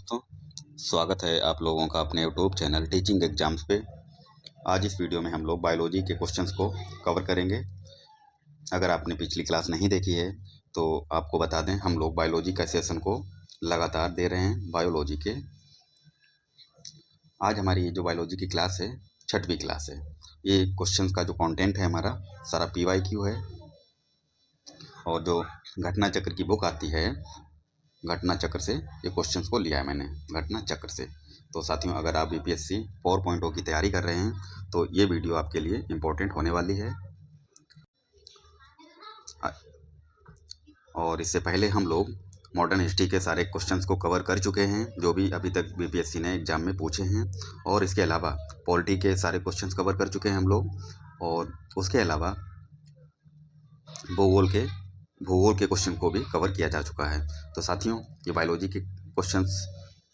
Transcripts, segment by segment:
दोस्तों, स्वागत है आप लोगों का अपने यूट्यूब चैनल टीचिंग एग्जाम्स पे। आज इस वीडियो में हम लोग बायोलॉजी के क्वेश्चंस को कवर करेंगे। अगर आपने पिछली क्लास नहीं देखी है तो आपको बता दें, हम लोग बायोलॉजी का सेशन को लगातार दे रहे हैं बायोलॉजी के। आज हमारी जो बायोलॉजी की क्लास है, 6वीं क्लास है। ये क्वेश्चंस का जो कंटेंट है हमारा सारा PYQ है, और जो घटना चक्र की बुक आती है, घटना चक्र से ये क्वेश्चंस को लिया है मैंने, घटना चक्र से। तो साथियों, अगर आप BPSC 4.0 की तैयारी कर रहे हैं तो ये वीडियो आपके लिए इम्पोर्टेंट होने वाली है। और इससे पहले हम लोग मॉडर्न हिस्ट्री के सारे क्वेश्चंस को कवर कर चुके हैं, जो भी अभी तक BPSC ने एग्जाम में पूछे हैं। और इसके अलावा पॉलिटी के सारे क्वेश्चंस कवर कर चुके हैं हम लोग, और उसके अलावा भूगोल के क्वेश्चन को भी कवर किया जा चुका है। तो साथियों, ये बायोलॉजी के क्वेश्चंस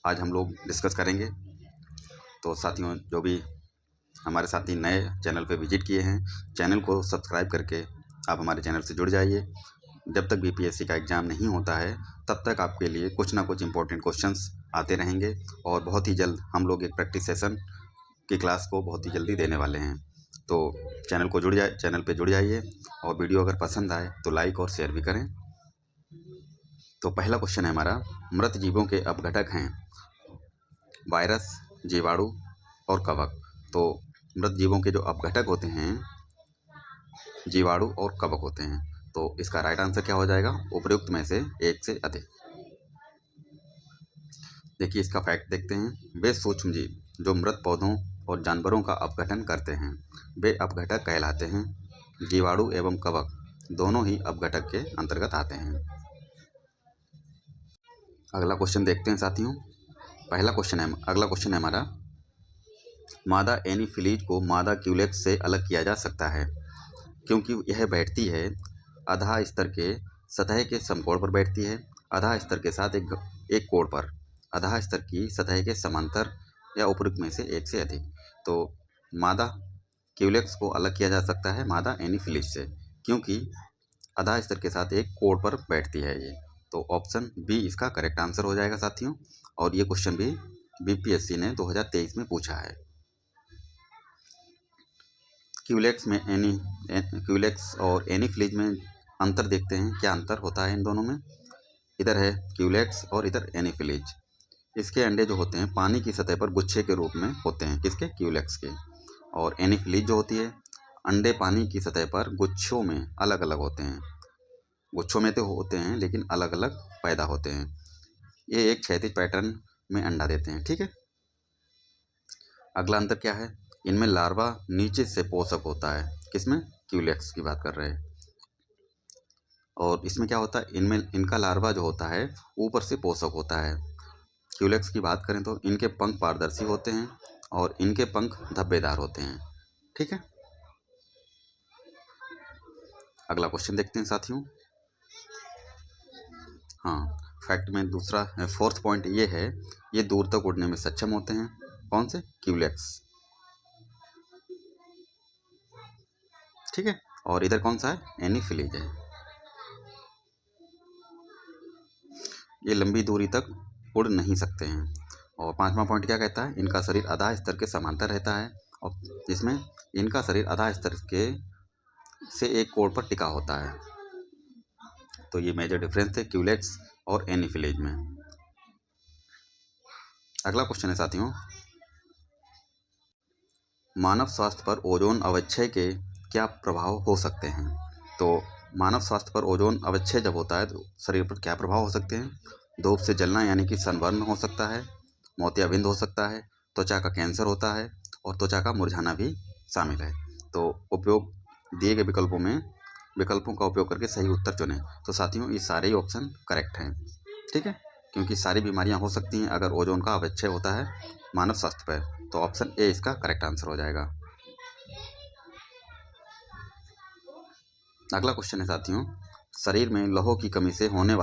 आज हम लोग डिस्कस करेंगे। तो साथियों, जो भी हमारे साथी नए चैनल पे विजिट किए हैं, चैनल को सब्सक्राइब करके आप हमारे चैनल से जुड़ जाइए। जब तक BPSC का एग्ज़ाम नहीं होता है तब तक आपके लिए कुछ ना कुछ इंपॉर्टेंट क्वेश्चंस आते रहेंगे, और बहुत ही जल्द हम लोग एक प्रैक्टिस सेशन की क्लास को बहुत ही जल्दी देने वाले हैं। तो चैनल पे जुड़ जाइए, और वीडियो अगर पसंद आए तो लाइक और शेयर भी करें। तो पहला क्वेश्चन है हमारा, मृत जीवों के अपघटक हैं वायरस, जीवाणु और कवक। तो मृत जीवों के जो अपघटक होते हैं जीवाणु और कवक होते हैं। तो इसका राइट आंसर क्या हो जाएगा? उपयुक्त में से एक से अधिक। देखिए, इसका फैक्ट देखते हैं। वे सूक्ष्म जीव जो मृत पौधों और जानवरों का अपघटन करते हैं वे अपघटक कहलाते हैं। जीवाणु एवं कवक दोनों ही अपघटक के अंतर्गत आते हैं। अगला क्वेश्चन देखते हैं साथियों। अगला क्वेश्चन है हमारा, मादा एनीफिलीज को मादा क्यूलेक्स से अलग किया जा सकता है क्योंकि यह बैठती है आधा स्तर के सतह के समकोण पर बैठती है, आधा स्तर के साथ एक कोण पर, आधा स्तर की सतह के समांतर, या उपयुक्त में से एक से अधिक। तो मादा क्यूलेक्स को अलग किया जा सकता है मादा एनीफिलीज से, क्योंकि आधा स्तर के साथ एक कोण पर बैठती है ये। तो ऑप्शन बी इसका करेक्ट आंसर हो जाएगा साथियों। और ये क्वेश्चन भी BPSC ने 2023 में पूछा है। क्यूलेक्स और एनीफिलीज में अंतर देखते हैं, क्या अंतर होता है इन दोनों में। इधर है क्यूलेक्स और इधर एनीफिलीज। इसके अंडे जो होते हैं पानी की सतह पर गुच्छे के रूप में होते हैं, किसके? क्यूलेक्स के। और एनीफिलीज जो होती है, अंडे पानी की सतह पर गुच्छों में अलग अलग होते हैं। गुच्छों में तो होते हैं लेकिन अलग अलग पैदा होते हैं। ये एक क्षैतिज पैटर्न में अंडा देते हैं, ठीक है। अगला अंतर क्या है? इनमें लार्वा नीचे से पोषक होता है, किसमें? क्यूलेक्स की बात कर रहे हैं। और इसमें क्या होता है? इनमें इनका लार्वा जो होता है ऊपर से पोषक होता है। क्यूलेक्स की बात करें तो इनके पंख पारदर्शी होते हैं और इनके पंख धब्बेदार होते हैं, ठीक है। अगला क्वेश्चन देखते हैं साथियों। हाँ, फैक्ट में दूसरा फोर्थ पॉइंट ये है, ये दूर तक उड़ने में सक्षम होते हैं। कौन से? क्यूलेक्स, ठीक है। और इधर कौन सा है? एनीफिलीज है। ये लंबी दूरी तक उड़ नहीं सकते हैं। और पांचवा पॉइंट क्या कहता है? इनका शरीर आधा स्तर के समांतर रहता है, और जिसमें इनका शरीर आधा स्तर के से एक कोण पर टिका होता है। तो ये मेजर डिफरेंस थे क्यूलेक्स और एनीफिलीज में। अगला क्वेश्चन है साथियों, मानव स्वास्थ्य पर ओजोन अवक्षय के क्या प्रभाव हो सकते हैं? तो मानव स्वास्थ्य पर ओजोन अवक्षय जब होता है तो शरीर पर क्या प्रभाव हो सकते हैं? धूप से जलना यानी कि सनबर्न हो सकता है, मोतियाबिंद हो सकता है, त्वचा का कैंसर होता है, और त्वचा का मुरझाना भी शामिल है। तो उपयोग दिए गए विकल्पों का उपयोग करके सही उत्तर चुनें। तो साथियों, ये सारे ही ऑप्शन करेक्ट हैं, ठीक है, क्योंकि सारी बीमारियां हो सकती हैं अगर ओजोन का अवक्षय होता है मानव स्वास्थ्य पर। तो ऑप्शन ए इसका करेक्ट आंसर हो जाएगा। अगला क्वेश्चन है साथियों, शरीर में लौह की कमी से होने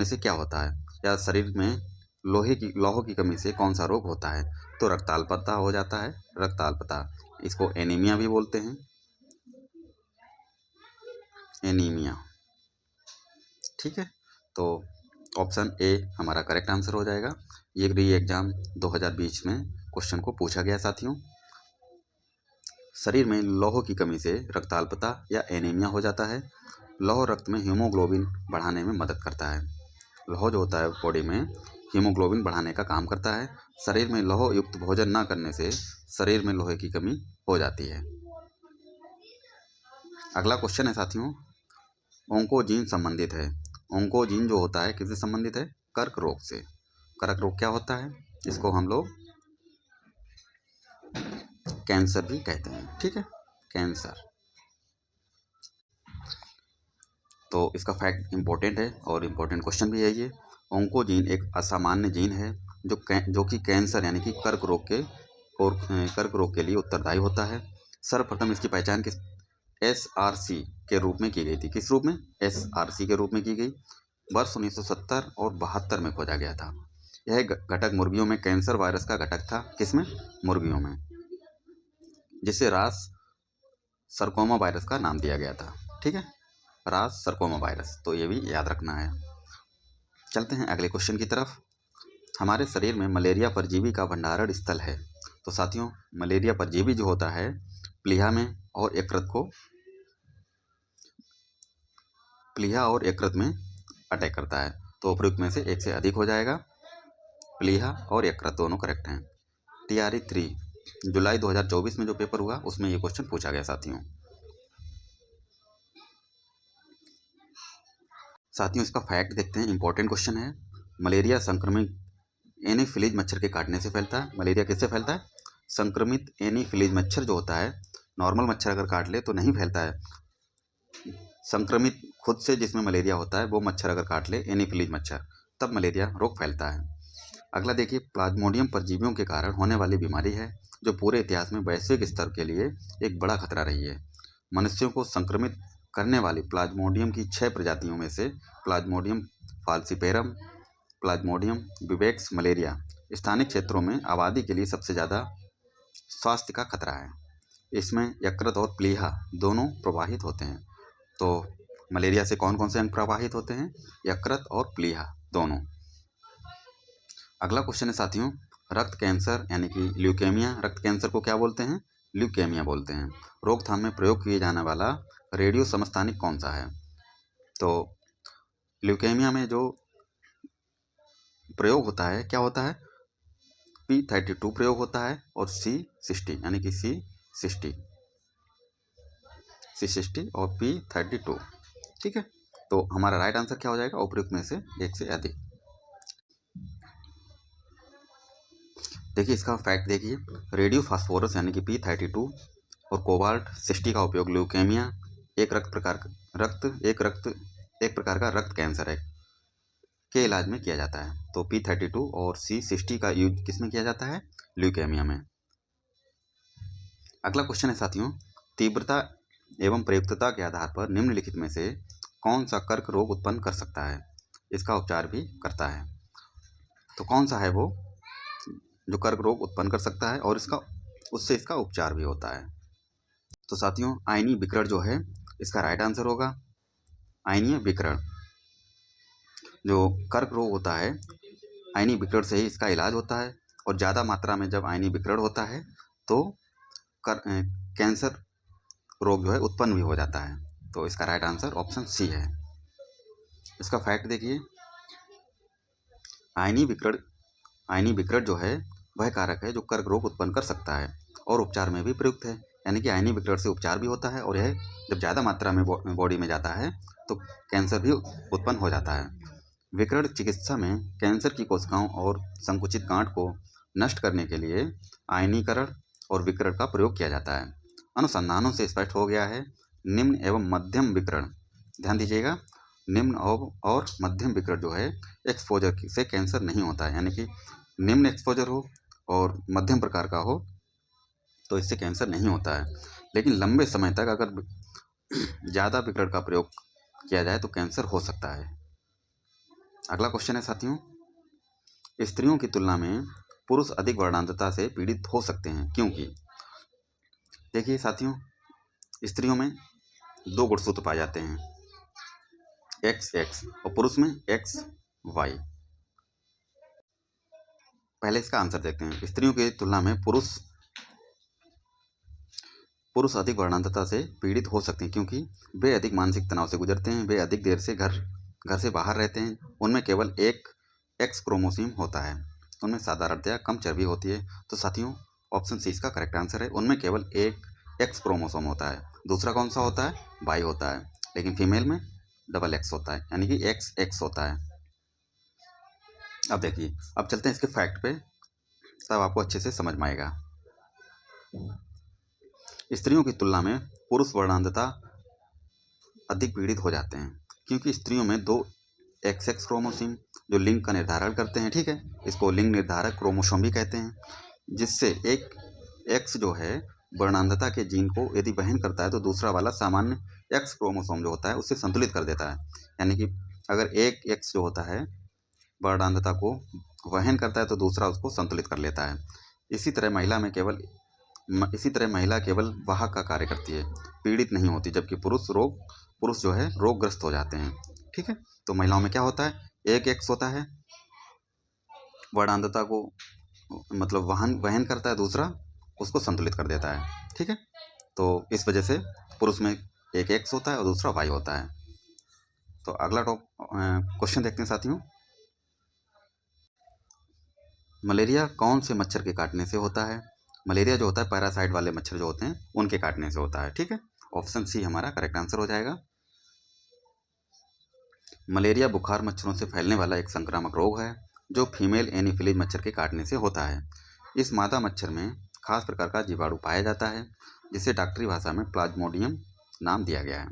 से क्या होता है, या शरीर में लौह की कमी से कौन सा रोग होता है? तो रक्ताल्पता हो जाता है, रक्ताल्पता। इसको एनीमिया भी बोलते हैं, एनीमिया, ठीक है। तो ऑप्शन ए हमारा करेक्ट आंसर हो जाएगा। ये री एग्जाम 2020 में क्वेश्चन को पूछा गया साथियों। शरीर में लौह की कमी से रक्ताल्पता या एनीमिया हो जाता है। लौह रक्त में हीमोग्लोबिन बढ़ाने में मदद करता है। लौह जो होता है बॉडी में हीमोग्लोबिन बढ़ाने का काम करता है। शरीर में लौह युक्त भोजन ना करने से शरीर में लोहे की कमी हो जाती है। अगला क्वेश्चन है साथियों, ओंकोजीन संबंधित है। ओंकोजीन जो होता है किससे संबंधित है? कर्क रोग से। कर्क रोग क्या होता है? इसको हम लोग कैंसर भी कहते हैं, ठीक है, कैंसर। तो इसका फैक्ट इंपॉर्टेंट है और इम्पोर्टेंट क्वेश्चन भी है ये। ओंकोजीन एक असामान्य जीन है जो कि कैंसर यानी कि कर्क रोग के लिए उत्तरदायी होता है। सर्वप्रथम इसकी पहचान किस SRC के रूप में की गई थी। किस रूप में? SRC के रूप में की गई। वर्ष 1970 और 72 में खोजा गया था। यह घटक मुर्गियों में कैंसर वायरस का घटक था। किसमें? मुर्गियों में, जिसे रास सरकोमा वायरस का नाम दिया गया था, ठीक है, रास सरकोमा वायरस। तो ये भी याद रखना है। चलते हैं अगले क्वेश्चन की तरफ। हमारे शरीर में मलेरिया परजीवी का भंडारण स्थल है। तो साथियों, मलेरिया परजीवी जो होता है प्लीहा में और यकृत में अटैक करता है। तो उपयुक्त में से एक से अधिक हो जाएगा। प्लीहा और यकृत दोनों करेक्ट हैं। TRE 3 जुलाई 2024 में जो पेपर हुआ उसमें ये क्वेश्चन पूछा गया साथियों। इसका फैक्ट देखते हैं, इंपॉर्टेंट क्वेश्चन है। मलेरिया संक्रमित एनीफिलीज मच्छर के काटने से फैलता है। मलेरिया किससे फैलता है? संक्रमित एनीफिलीज मच्छर जो होता है, नॉर्मल मच्छर अगर काट ले तो नहीं फैलता है। संक्रमित खुद से जिसमें मलेरिया होता है वो मच्छर अगर काट ले, एनीफिलीज मच्छर, तब मलेरिया रोग फैलता है। अगला देखिए, प्लाज्मोडियम परजीवियों के कारण होने वाली बीमारी है जो पूरे इतिहास में वैश्विक स्तर के लिए एक बड़ा खतरा रही है। मनुष्यों को संक्रमित करने वाली प्लाज्मोडियम की 6 प्रजातियों में से Plasmodium falciparum, Plasmodium vivax malaria स्थानिक क्षेत्रों में आबादी के लिए सबसे ज़्यादा स्वास्थ्य का खतरा है। इसमें यकृत और प्लीहा दोनों प्रवाहित होते हैं। तो मलेरिया से कौन कौन से अंग प्रवाहित होते हैं? यकृत और प्लीहा दोनों। अगला क्वेश्चन है साथियों, रक्त कैंसर यानी कि ल्यूकेमिया, रक्त कैंसर को क्या बोलते हैं? ल्यूकेमिया बोलते हैं। रोकथाम में प्रयोग किए जाने वाला रेडियो समस्थानिक कौन सा है? तो ल्यूकेमिया में जो प्रयोग होता है क्या होता है? P32 प्रयोग होता है और C60 यानी कि C60 और P32, ठीक है। तो हमारा राइट आंसर क्या हो जाएगा? उपयुक्त में से एक से अधिक। देखिए इसका फैक्ट देखिए, रेडियो फास्फोरस यानी कि P32 और कोबाल्ट 60 का उपयोग ल्यूकेमिया एक प्रकार का रक्त कैंसर है के इलाज में किया जाता है। तो P32 और C60 का यूज किस में किया जाता है? ल्यूकेमिया में। अगला क्वेश्चन है साथियों, तीव्रता एवं प्रयुक्तता के आधार पर निम्नलिखित में से कौन सा कर्क रोग उत्पन्न कर सकता है, इसका उपचार भी करता है? तो कौन सा है वो जो कर्क रोग उत्पन्न कर सकता है और उससे इसका उपचार भी होता है? तो साथियों, आयनीय विकिरण जो है इसका राइट आंसर होगा। आयनीय विकिरण जो कर्क रोग होता है, आयनीय विकिरण से ही इसका इलाज होता है। और ज़्यादा मात्रा में जब आयनीय विकिरण होता है तो कैंसर रोग जो है उत्पन्न भी हो जाता है। तो इसका राइट आंसर ऑप्शन C है। इसका फैक्ट देखिए, आयनीय विकिरण जो है वह कारक है जो कर्क रोग उत्पन्न कर सकता है और उपचार में भी प्रयुक्त है। यानी कि आयनीय विकिरण से उपचार भी होता है और यह जब ज़्यादा मात्रा में बॉडी में जाता है तो कैंसर भी उत्पन्न हो जाता है। विकिरण चिकित्सा में कैंसर की कोशिकाओं और संकुचित गांठ को नष्ट करने के लिए आयनीकरण और विकिरण का प्रयोग किया जाता है। अनुसंधानों से स्पष्ट हो गया है, निम्न एवं मध्यम विकिरण, ध्यान दीजिएगा, निम्न और मध्यम विकिरण जो है एक्सपोजर से कैंसर नहीं होता है। यानी कि निम्न एक्सपोजर हो और मध्यम प्रकार का हो तो इससे कैंसर नहीं होता है। लेकिन लंबे समय तक अगर ज़्यादा विकिरण का प्रयोग किया जाए तो कैंसर हो सकता है। अगला क्वेश्चन है साथियों, स्त्रियों की तुलना में पुरुष अधिक वर्णांतता से पीड़ित हो सकते हैं, क्योंकि? देखिए साथियों, स्त्रियों में 2 गुणसूत्र पाए जाते हैं, XX, और पुरुष में X वाई। पहले इसका आंसर देखते हैं। स्त्रियों की तुलना में पुरुष अधिक वर्णांतता से पीड़ित हो सकते हैं क्योंकि वे अधिक मानसिक तनाव से गुजरते हैं, वे अधिक देर से घर से बाहर रहते हैं, उनमें केवल एक एक्स क्रोमोसोम होता है, उनमें साधारणतया कम चर्बी होती है। तो साथियों ऑप्शन सी इसका करेक्ट आंसर है, उनमें केवल एक एक्स क्रोमोसोम होता है। दूसरा कौन सा होता है? वाई होता है, लेकिन फीमेल में डबल एक्स होता है, यानी कि एक्स एक्स होता है। अब देखिए, अब चलते हैं इसके फैक्ट पे, तब आपको अच्छे से समझ में आएगा। स्त्रियों की तुलना में पुरुष वर्णांतता अधिक पीड़ित हो जाते हैं क्योंकि स्त्रियों में दो एक्स क्रोमोसोम जो लिंग का निर्धारण करते हैं, ठीक है, इसको लिंग निर्धारक क्रोमोसोम भी कहते हैं, जिससे एक एक्स जो है वर्णांतता के जीन को यदि वहन करता है तो दूसरा वाला सामान्य एक्स क्रोमोसोम जो होता है उससे संतुलित कर देता है। यानी कि अगर एक एक्स जो होता है वर्णांतता को वहन करता है तो दूसरा उसको संतुलित कर लेता है। इसी तरह महिला केवल वाहक का कार्य करती है, पीड़ित नहीं होती, जबकि पुरुष जो है रोगग्रस्त हो जाते हैं। ठीक है, तो महिलाओं में क्या होता है? एक एक्स होता है, वर्णांतता को मतलब वहन करता है, दूसरा उसको संतुलित कर देता है। ठीक है, तो इस वजह से पुरुष में एक एक्स होता है और दूसरा वाई होता है। तो अगला क्वेश्चन देखते हैं साथियों। मलेरिया कौन से मच्छर के काटने से होता है? मलेरिया जो होता है पैरासाइट वाले मच्छर जो होते हैं उनके काटने से होता है। ठीक है, ऑप्शन सी हमारा करेक्ट आंसर हो जाएगा। मलेरिया बुखार मच्छरों से फैलने वाला एक संक्रामक रोग है जो फीमेल एनीफिलीज मच्छर के काटने से होता है। इस मादा मच्छर में खास प्रकार का जीवाणु पाया जाता है जिसे डॉक्टरी भाषा में प्लाज्मोडियम नाम दिया गया है।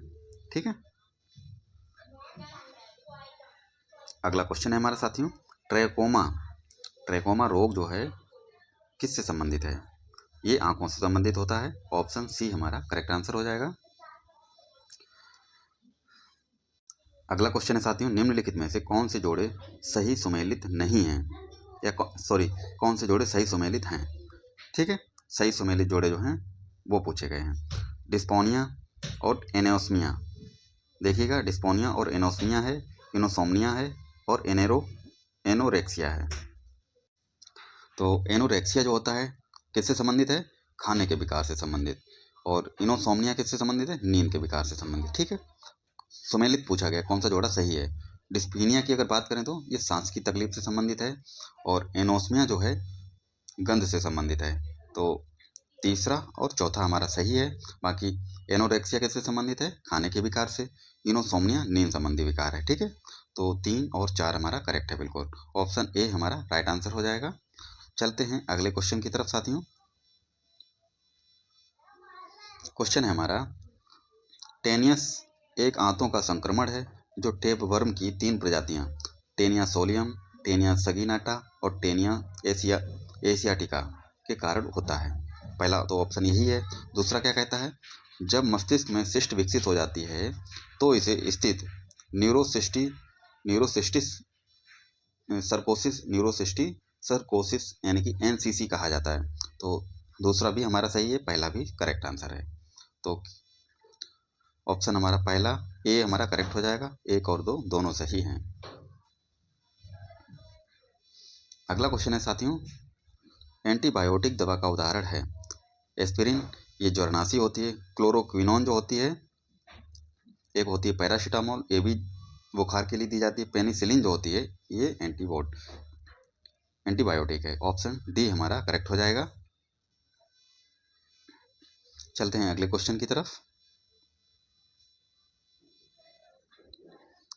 ठीक है, अगला क्वेश्चन है हमारा साथियों, ट्रैकोमा रोग जो है किससे संबंधित है? ये आंखों से संबंधित होता है। ऑप्शन सी हमारा करेक्ट आंसर हो जाएगा। अगला क्वेश्चन है साथियों, निम्नलिखित में से कौन से जोड़े सही सुमेलित नहीं हैं, या कौन से जोड़े सही सुमेलित हैं? ठीक है, सही सुमेलित जोड़े जो हैं वो पूछे गए हैं। डिस्पोनिया और एनोस्मिया, देखिएगा डिस्पोनिया और एनोस्मिया है, इनोसोमनिया है और एनोरेक्सिया है। तो एनोरेक्सिया जो होता है किससे संबंधित है? खाने के विकार से संबंधित। और इनोसोमनिया किससे संबंधित है? नींद के विकार से संबंधित। ठीक है, सुमेलित पूछा गया कौन सा जोड़ा सही है। डिस्पीनिया की अगर बात करें तो ये सांस की तकलीफ से संबंधित है, और एनोस्मिया जो है गंध से संबंधित है। तो तीसरा और चौथा हमारा सही है। बाकी एनोरेक्सिया किससे संबंधित है? खाने के विकार से। इनोसोमनिया नींद संबंधी विकार है। ठीक है, तो 3 और 4 हमारा करेक्ट है, बिल्कुल ऑप्शन ए हमारा राइट आंसर हो जाएगा। चलते हैं अगले क्वेश्चन की तरफ साथियों। क्वेश्चन है हमारा, टेनियस एक आंतों का संक्रमण है जो टेपवर्म की 3 प्रजातियां टेनिया सोलियम, टेनिया सगिनाटा और टेनिया एशियाटिका के कारण होता है। पहला तो ऑप्शन यही है। दूसरा क्या कहता है? जब मस्तिष्क में सिस्ट विकसित हो जाती है तो इसे स्थित न्यूरोसिस्टिस सर्कोसिस यानी कि एनसीसी कहा जाता है। तो दूसरा भी हमारा सही है, पहला भी करेक्ट आंसर है। तो ऑप्शन हमारा पहला ए हमारा करेक्ट हो जाएगा, 1 और 2 दोनों सही हैं। अगला क्वेश्चन है साथियों, एंटीबायोटिक दवा का उदाहरण है एस्पिरिन, ये जर्नासी होती है। क्लोरोक्विनोन जो होती है, एक होती है पैरासीटामोल, ये भी बुखार के लिए दी जाती है। पेनिसिलिन जो होती है ये एंटीबायोटिक है। ऑप्शन डी हमारा करेक्ट हो जाएगा। चलते हैं अगले क्वेश्चन की तरफ।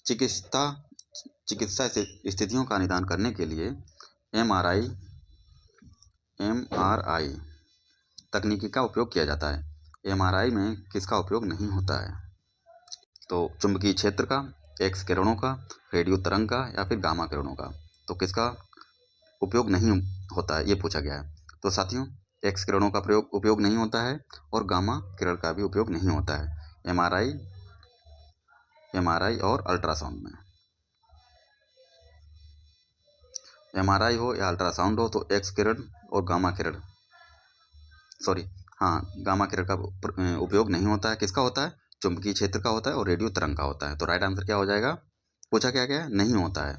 चिकित्सा स्थितियों का निदान करने के लिए एमआरआई तकनीकी का उपयोग किया जाता है। एमआरआई में किसका उपयोग नहीं होता है? तो चुंबकीय क्षेत्र का, एक्स किरणों का, रेडियो तरंग का या फिर गामा किरणों का। तो किसका उपयोग नहीं होता है ये पूछा गया है। तो साथियों एक्स किरणों का उपयोग नहीं होता है और गामा किरण का भी उपयोग नहीं होता है एमआरआई और अल्ट्रासाउंड में। एमआरआई हो या अल्ट्रासाउंड हो तो एक्स किरण और गामा किरण गामा किरण का उपयोग नहीं होता है। किसका होता है? चुंबकीय क्षेत्र का होता है और रेडियो तरंग का होता है। तो राइट आंसर क्या हो जाएगा? पूछा क्या गया है? नहीं होता है।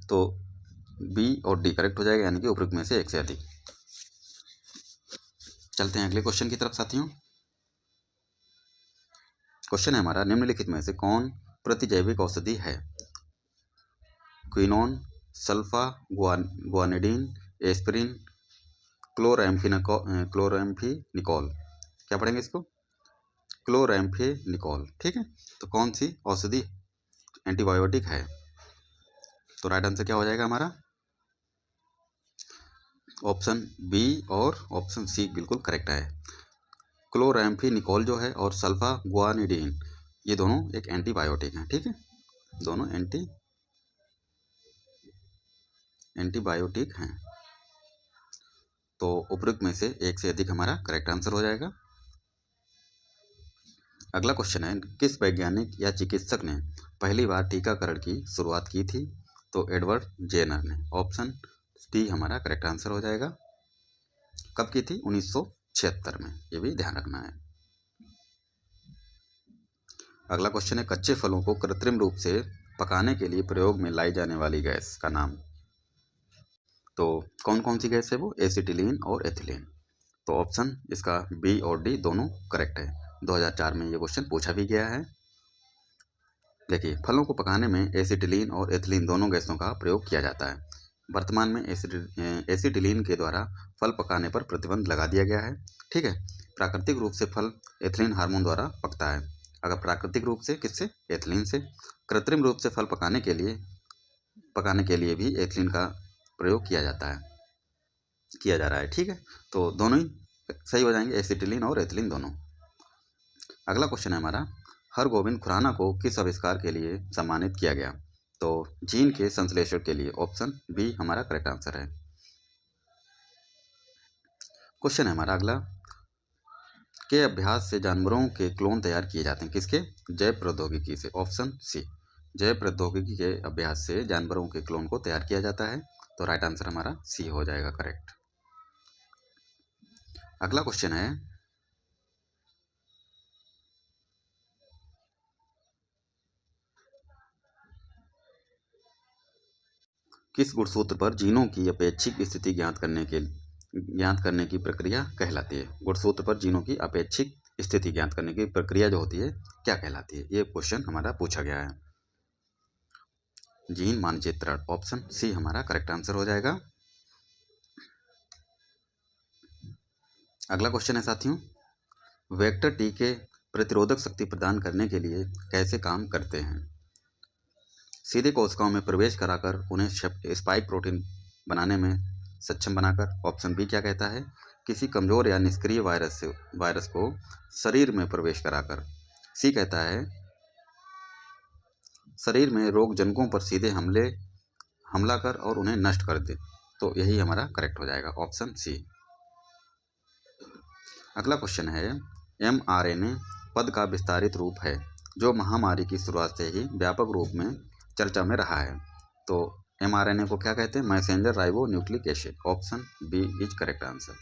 तो बी और डी करेक्ट हो जाएगा, यानी कि उपयुक्त में से एक से अधिक। चलते हैं अगले क्वेश्चन की तरफ साथियों। क्वेश्चन है हमारा, निम्नलिखित में से कौन प्रतिजैविक औषधि है? Quinone, sulfa, guanidine, aspirin, chloramphenicol. क्या पढ़ेंगे इसको? क्लोरैम्फेनिकोल। ठीक है, तो कौन सी औषधि एंटीबायोटिक है? तो राइट आंसर क्या हो जाएगा हमारा? ऑप्शन बी और ऑप्शन सी बिल्कुल करेक्ट है। क्लोरैम्फेनिकोल जो है और सल्फा गुआनिडीन, ये दोनों एक एंटीबायोटिक हैं। ठीक है, दोनों एंटीबायोटिक हैं। तो उपयुक्त में से एक से अधिक हमारा करेक्ट आंसर हो जाएगा। अगला क्वेश्चन है, किस वैज्ञानिक या चिकित्सक ने पहली बार टीकाकरण की शुरुआत की थी? तो एडवर्ड जेनर ने। ऑप्शन डी हमारा करेक्ट आंसर हो जाएगा। कब की थी? 1976 में, ये भी ध्यान रखना है। अगला क्वेश्चन है, कच्चे फलों को कृत्रिम रूप से पकाने के लिए प्रयोग में लाई जाने वाली गैस का नाम? तो कौन कौन सी गैस है वो? एसिटिलीन और एथिलीन। तो ऑप्शन इसका बी और डी दोनों करेक्ट है। 2004 में ये क्वेश्चन पूछा भी गया है। देखिए, फलों को पकाने में एसिटिलीन और एथिलीन दोनों गैसों का प्रयोग किया जाता है। वर्तमान में एसिटिलीन के द्वारा फल पकाने पर प्रतिबंध लगा दिया गया है। ठीक है, प्राकृतिक रूप से फल एथिलीन हार्मोन द्वारा पकता है। अगर प्राकृतिक रूप से किससे? एथिलीन से। कृत्रिम रूप से फल पकाने के लिए भी एथिलीन का प्रयोग किया जा रहा है। ठीक है, तो दोनों ही सही हो जाएंगे, एसिटिलीन और एथिलीन दोनों। अगला क्वेश्चन है हमारा, हरगोविंद खुराना को किस आविष्कार के लिए सम्मानित किया गया? तो जीन के संश्लेषण के लिए। ऑप्शन बी हमारा करेक्ट आंसर है। क्वेश्चन है हमारा अगला, के अभ्यास से जानवरों के क्लोन तैयार किए जाते हैं? किसके? जैव प्रौद्योगिकी से। ऑप्शन सी, जैव प्रौद्योगिकी के अभ्यास से जानवरों के क्लोन को तैयार किया जाता है। तो राइट आंसर हमारा सी हो जाएगा करेक्ट। अगला क्वेश्चन है, किस गुणसूत्र पर जीनों की अपेक्षिक स्थिति ज्ञात करने की प्रक्रिया कहलाती है? गुणसूत्र पर जीनों की अपेक्षिक स्थिति ज्ञात करने की प्रक्रिया जो होती है क्या कहलाती है? ये क्वेश्चन हमारा पूछा गया है। जीन मानचित्रण। ऑप्शन सी हमारा करेक्ट आंसर हो जाएगा। अगला क्वेश्चन है साथियों, वेक्टर टीके प्रतिरोधक शक्ति प्रदान करने के लिए कैसे काम करते हैं? सीधे कोशिकाओं में प्रवेश कराकर उन्हें स्पाइक प्रोटीन बनाने में सक्षम बनाकर। ऑप्शन बी क्या कहता है? किसी कमजोर या निष्क्रिय वायरस को शरीर में प्रवेश कराकर। सी कहता है शरीर में रोग जनकों पर सीधे हमला कर और उन्हें नष्ट कर दे। तो यही हमारा करेक्ट हो जाएगा, ऑप्शन सी। अगला क्वेश्चन है, mRNA पद का विस्तारित रूप है जो महामारी की शुरुआत से ही व्यापक रूप में चर्चा में रहा है। तो mRNA को क्या कहते हैं? Messenger ribonucleic acid. Option B is correct answer.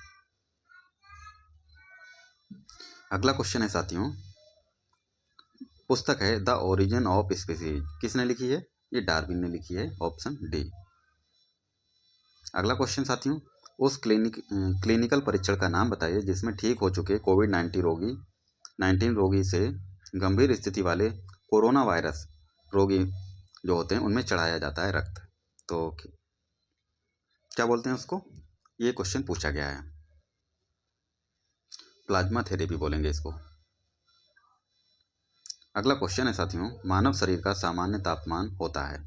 अगला क्वेश्चन है साथियों, पुस्तक है द ओरिजिन ऑफ स्पीसीज, किसने लिखी है? ये डार्विन ने लिखी है। Option D. अगला क्वेश्चन साथियों, उस क्लिनिकल परीक्षण का नाम बताइए जिसमें ठीक हो चुके कोविड-19 रोगी से गंभीर स्थिति वाले कोरोना वायरस रोगी जो होते हैं उनमें चढ़ाया जाता है रक्त। तो क्या बोलते हैं उसको? ये क्वेश्चन पूछा गया है। प्लाज्मा थेरेपी बोलेंगे इसको। अगला क्वेश्चन है साथियों, मानव शरीर का सामान्य तापमान होता है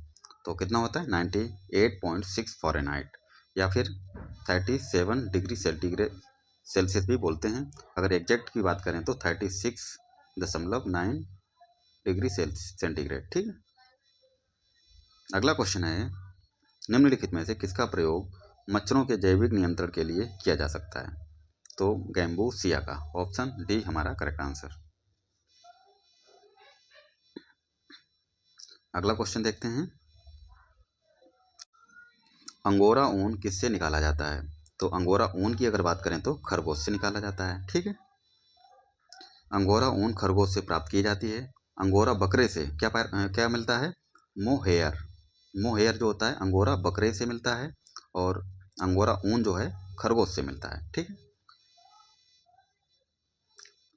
तो कितना होता है? 98.6 फ़ारेनहाइट या फिर 37 डिग्री सेल्सियस भी बोलते हैं। अगर एग्जैक्ट की बात करें तो 36.9 डिग्री सेंटीग्रेड। ठीक है। अगला क्वेश्चन है, निम्नलिखित में से किसका प्रयोग मच्छरों के जैविक नियंत्रण के लिए किया जा सकता है? तो गैम्बूसिया का। ऑप्शन डी हमारा करेक्ट आंसर। अगला क्वेश्चन देखते हैं, अंगोरा ऊन किससे निकाला जाता है? तो अंगोरा ऊन की अगर बात करें तो खरगोश से निकाला जाता है। ठीक है, अंगोरा ऊन खरगोश से प्राप्त की जाती है। अंगोरा बकरे से क्या मिलता है? मोहेयर जो होता है अंगोरा बकरे से मिलता है, और अंगोरा ऊन जो है खरगोश से मिलता है। ठीक है।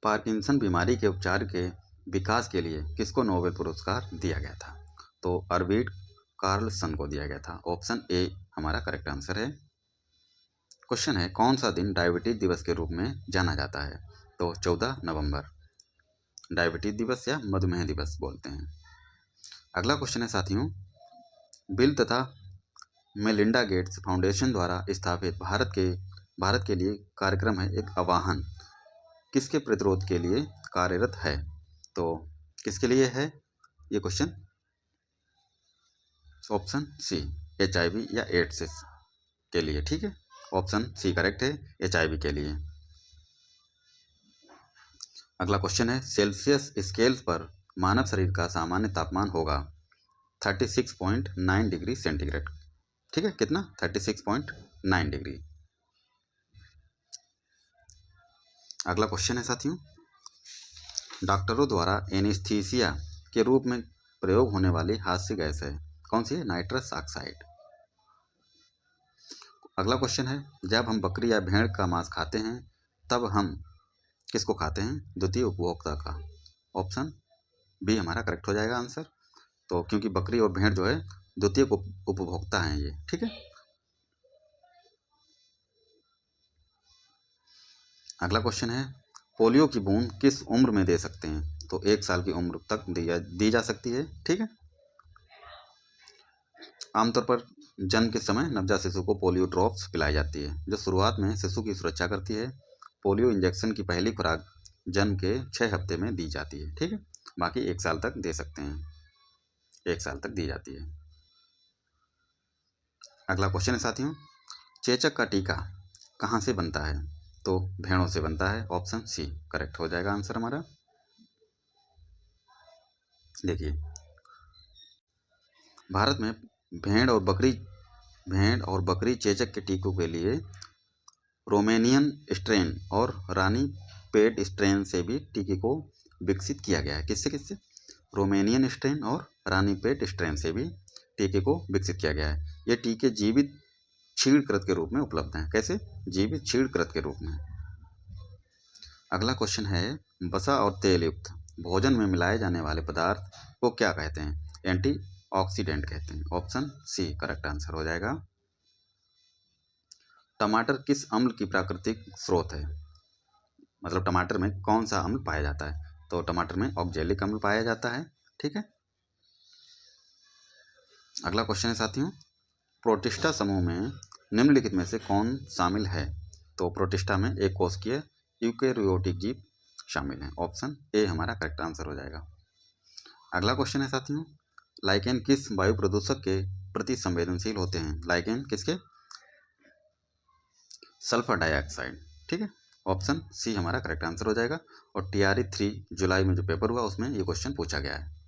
पार्किंसन बीमारी के उपचार के विकास के लिए किसको नोबेल पुरस्कार दिया गया था? तो अर्विड कार्लसन को दिया गया था। ऑप्शन ए हमारा करेक्ट आंसर है। क्वेश्चन है, कौन सा दिन डायबिटीज दिवस के रूप में जाना जाता है? तो 14 नवंबर डायबिटीज दिवस या मधुमेह दिवस बोलते हैं। अगला क्वेश्चन है साथियों, बिल तथा मेलिंडा गेट्स फाउंडेशन द्वारा स्थापित भारत के लिए कार्यक्रम है एक आह्वान किसके प्रतिरोध के लिए कार्यरत है? तो किसके लिए है ये क्वेश्चन? ऑप्शन सी HIV या एड्स के लिए। ठीक है, ऑप्शन सी करेक्ट है, HIV के लिए। अगला क्वेश्चन है, सेल्सियस स्केल पर मानव शरीर का सामान्य तापमान होगा 36.9 डिग्री सेंटीग्रेड। ठीक है, कितना? 36.9 डिग्री। अगला क्वेश्चन है साथियों, डॉक्टरों द्वारा एनेस्थीसिया के रूप में प्रयोग होने वाली हास्य गैस है कौन सी है? Nitrous oxide. अगला क्वेश्चन है, जब हम बकरी या भेड़ का मांस खाते हैं तब हम किसको खाते हैं? द्वितीय उपभोक्ता का। ऑप्शन बी हमारा करेक्ट हो जाएगा आंसर। तो क्योंकि बकरी और भेड़ जो है द्वितीय उपभोक्ता हैं ये। ठीक है। अगला क्वेश्चन है, पोलियो की बूंद किस उम्र में दे सकते हैं? तो 1 साल की उम्र तक दी जा सकती है। ठीक है। आमतौर पर जन्म के समय नवजात शिशु को पोलियो ड्रॉप्स पिलाई जाती है जो शुरुआत में शिशु की सुरक्षा करती है। पोलियो इंजेक्शन की पहली खुराक जन्म के 6 हफ्ते में दी जाती है। ठीक है, बाकी 1 साल तक दे सकते हैं, 1 साल तक दी जाती है। अगला क्वेश्चन है साथियों, चेचक का टीका कहाँ से बनता है? तो भेड़ों से बनता है। ऑप्शन सी करेक्ट हो जाएगा आंसर हमारा। देखिए, भारत में भेड़ और बकरी चेचक के टीकों के लिए रोमेनियन स्ट्रेन और रानी पेट स्ट्रेन से भी टीके को विकसित किया गया है। किससे किससे? रोमेनियन स्ट्रेन और रानी पेट स्ट्रेन से भी टीके को विकसित किया गया है। ये टीके जीवित क्षीणकृत के रूप में उपलब्ध हैं। कैसे? जीवित क्षीणकृत के रूप में। अगला क्वेश्चन है, वसा और तेल युक्त भोजन में मिलाए जाने वाले पदार्थ को क्या कहते हैं? एंटीऑक्सीडेंट कहते हैं। ऑप्शन सी करेक्ट आंसर हो जाएगा। टमाटर किस अम्ल की प्राकृतिक स्रोत है? मतलब टमाटर में कौन सा अम्ल पाया जाता है? तो टमाटर में ऑक्जेलिक अम्ल पाया जाता है। ठीक है। अगला क्वेश्चन है साथियों, प्रोटिस्टा समूह में निम्नलिखित में से कौन शामिल है? तो प्रोटिस्टा में एक कोशिकीय यूकेरियोटिक जीव शामिल है। ऑप्शन ए हमारा करेक्ट आंसर हो जाएगा। अगला क्वेश्चन है साथियों, लाइकेन किस वायु प्रदूषक के प्रति संवेदनशील होते हैं? लाइकेन किसके? Sulphur dioxide. ठीक है, ऑप्शन सी हमारा करेक्ट आंसर हो जाएगा। और TRE 3 जुलाई में जो पेपर हुआ उसमें ये क्वेश्चन पूछा गया है।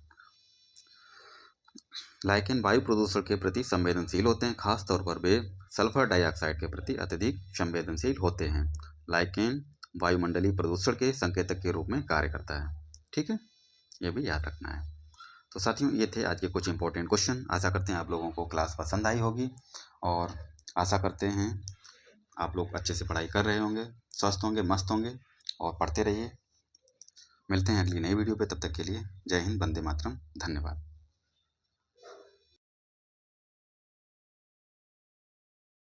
लाइकेन वायु प्रदूषण के प्रति संवेदनशील होते हैं, खासतौर पर वे सल्फर डाइऑक्साइड के प्रति अत्यधिक संवेदनशील होते हैं। लाइकेन वायुमंडलीय प्रदूषण के संकेतक के रूप में कार्य करता है। ठीक है, ये भी याद रखना है। तो साथियों, ये थे आज के कुछ इंपॉर्टेंट क्वेश्चन। आशा करते हैं आप लोगों को क्लास पसंद आई होगी, और आशा करते हैं आप लोग अच्छे से पढ़ाई कर रहे होंगे, स्वस्थ होंगे, मस्त होंगे, और पढ़ते रहिए। मिलते हैं अगली नई वीडियो पे, तब तक के लिए जय हिंद, वंदे मातरम, धन्यवाद।